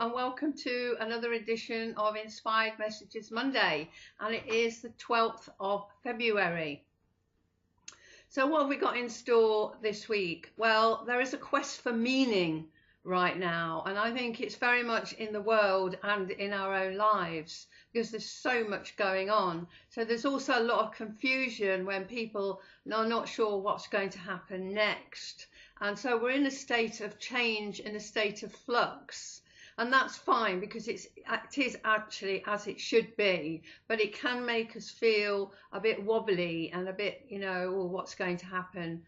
and welcome to another edition of Inspired Messages Monday, and it is the 12th of February. So what have we got in store this week? Well, there is a quest for meaning right now, and I think it's very much in the world and in our own lives because there's so much going on. So there's also a lot of confusion when people are not sure what's going to happen next. And so we're in a state of change, in a state of flux. And that's fine because it is actually as it should be, but it can make us feel a bit wobbly and a bit, well, what's going to happen,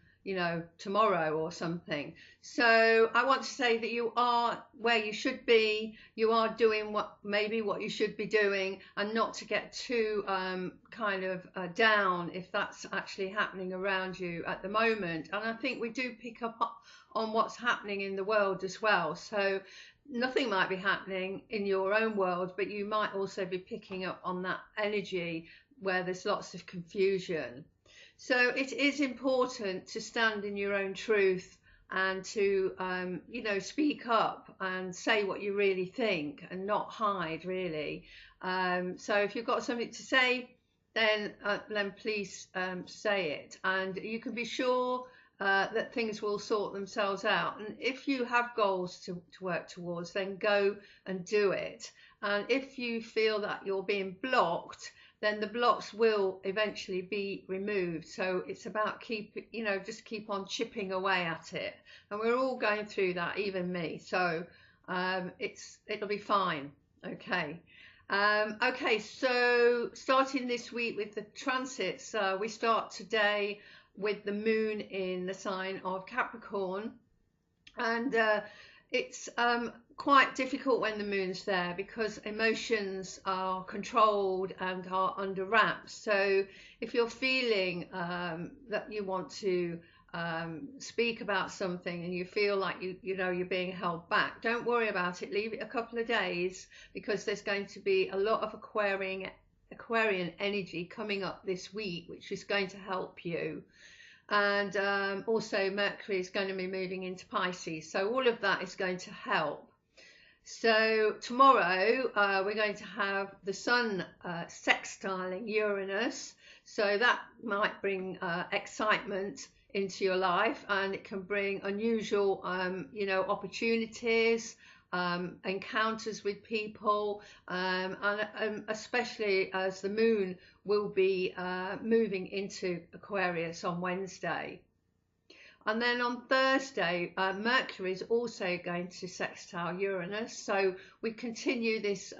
tomorrow or something. So I want to say that you are where you should be. You are doing what you should be doing, and not to get too down if that's actually happening around you at the moment. And I think we do pick up on what's happening in the world as well. So nothing might be happening in your own world, but you might also be picking up on that energy where there's lots of confusion. So it is important to stand in your own truth and to, speak up and say what you really think and not hide, really. So if you've got something to say, then please say it. And you can be sure that things will sort themselves out. And if you have goals to work towards, then go and do it. And if you feel that you're being blocked, then the blocks will eventually be removed. So it's about just keep on chipping away at it. And we're all going through that, even me. So it'll be fine. Okay. So starting this week with the transits, we start today with the moon in the sign of Capricorn, and it's quite difficult when the moon's there because emotions are controlled and are under wraps. So if you're feeling that you want to speak about something and you feel like you're being held back, don't worry about it. Leave it a couple of days because there's going to be a lot of Aquarian energy coming up this week, which is going to help you. And also Mercury is going to be moving into Pisces, so all of that is going to help. So tomorrow we're going to have the Sun sextiling Uranus, so that might bring excitement into your life, and it can bring unusual opportunities, encounters with people, and especially as the moon will be moving into Aquarius on Wednesday. And then on Thursday, Mercury is also going to sextile Uranus, so we continue this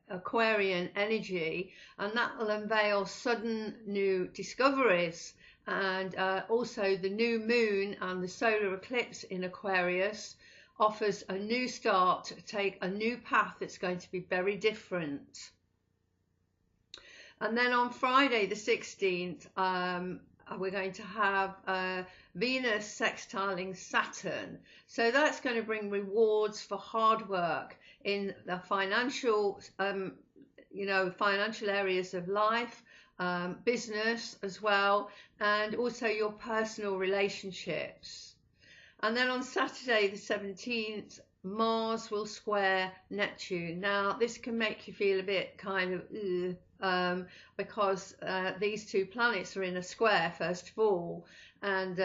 Aquarian energy, and that will unveil sudden new discoveries. And also the new moon and the solar eclipse in Aquarius offers a new start to take a new path that's going to be very different. And then on Friday the 16th, we're going to have Venus sextiling Saturn. So that's going to bring rewards for hard work in the financial areas of life, business as well, and also your personal relationships. And then on Saturday the 17th, Mars will square Neptune. Now this can make you feel a bit because these two planets are in a square first of all, and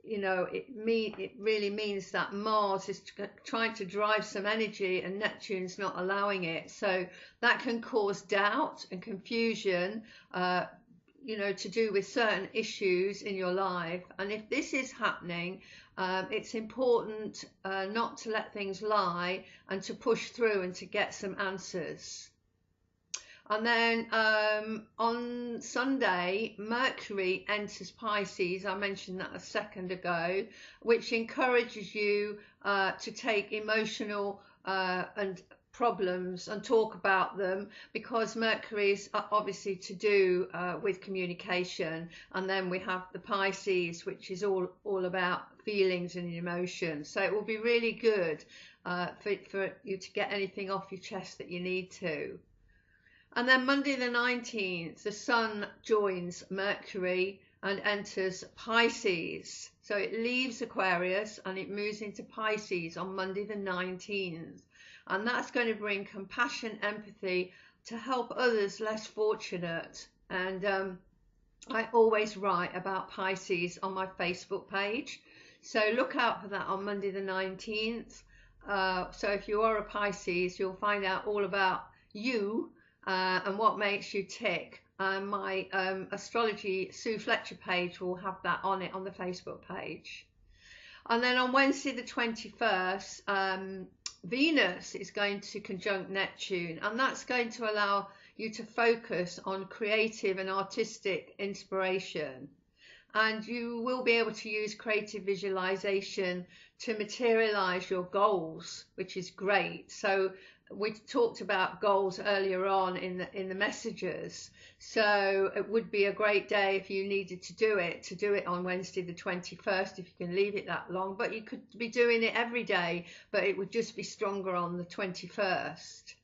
it really means that Mars is trying to drive some energy and Neptune's not allowing it. So that can cause doubt and confusion, to do with certain issues in your life. And if this is happening, it's important not to let things lie and to push through and to get some answers. And then on Sunday, Mercury enters Pisces. I mentioned that a second ago, which encourages you to take emotional and problems and talk about them, because Mercury is obviously to do with communication. And then we have the Pisces, which is all about feelings and emotions. So it will be really good for you to get anything off your chest that you need to. And then Monday the 19th, the Sun joins Mercury and enters Pisces. So it leaves Aquarius and it moves into Pisces on Monday the 19th. And that's going to bring compassion, empathy to help others less fortunate. And I always write about Pisces on my Facebook page. So look out for that on Monday the 19th. So if you are a Pisces, you'll find out all about you and what makes you tick. My Astrology Sue Fletcher page will have that on it on the Facebook page. And then on Wednesday the 21st, Venus is going to conjunct Neptune, and that's going to allow you to focus on creative and artistic inspiration. And you will be able to use creative visualization to materialize your goals, which is great. So we talked about goals earlier on in the messages. So it would be a great day if you needed to do it on Wednesday the 21st, if you can leave it that long. But you could be doing it every day, but it would just be stronger on the 21st.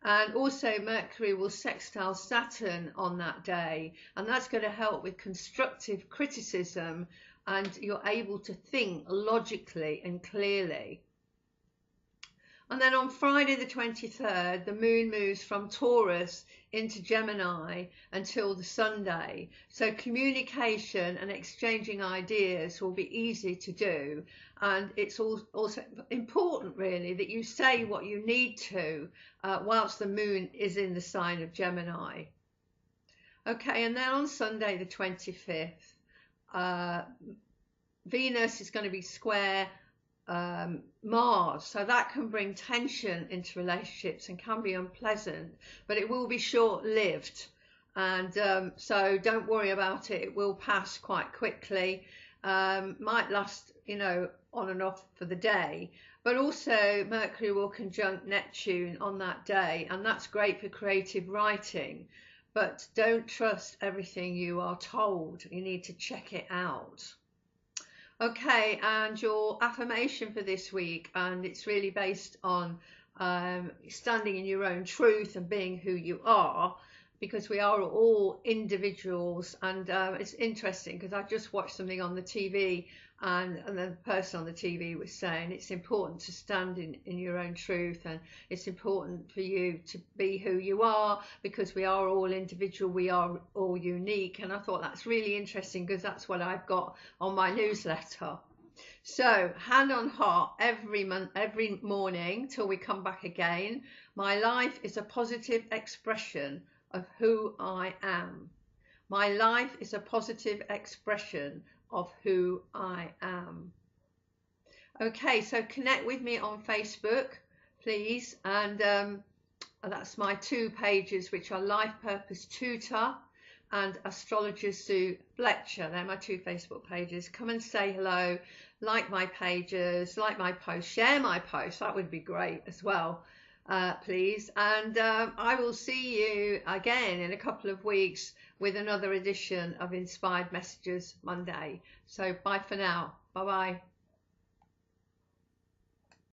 And also Mercury will sextile Saturn on that day, and that's going to help with constructive criticism, and you're able to think logically and clearly. And then on Friday the 23rd, the moon moves from Taurus into Gemini until the Sunday. So communication and exchanging ideas will be easy to do. And it's also important, really, that you say what you need to whilst the moon is in the sign of Gemini. Okay, and then on Sunday the 25th, Venus is going to be square Mars, so that can bring tension into relationships and can be unpleasant, but it will be short-lived, and so don't worry about it. It will pass quite quickly. Might last, on and off for the day, but also Mercury will conjunct Neptune on that day, and that's great for creative writing. But don't trust everything you are told. You need to check it out. Okay, and your affirmation for this week, and it's really based on standing in your own truth and being who you are, because we are all individuals. And it's interesting because I just watched something on the TV, and the person on the TV was saying it's important to stand in your own truth, and it's important for you to be who you are, because we are all individual, we are all unique. And I thought that's really interesting because that's what I've got on my newsletter. So hand on heart every morning till we come back again. My life is a positive expression of who I am. My life is a positive expression of who I am. Okay, so connect with me on Facebook, please, and that's my two pages, which are Life Purpose Tutor and Astrology Sue Fletcher. They're my two Facebook pages. Come and say hello, like my pages, like my posts, share my posts. That would be great as well, please. And I will see you again in a couple of weeks with another edition of Inspired Messages Monday. So bye for now. Bye bye.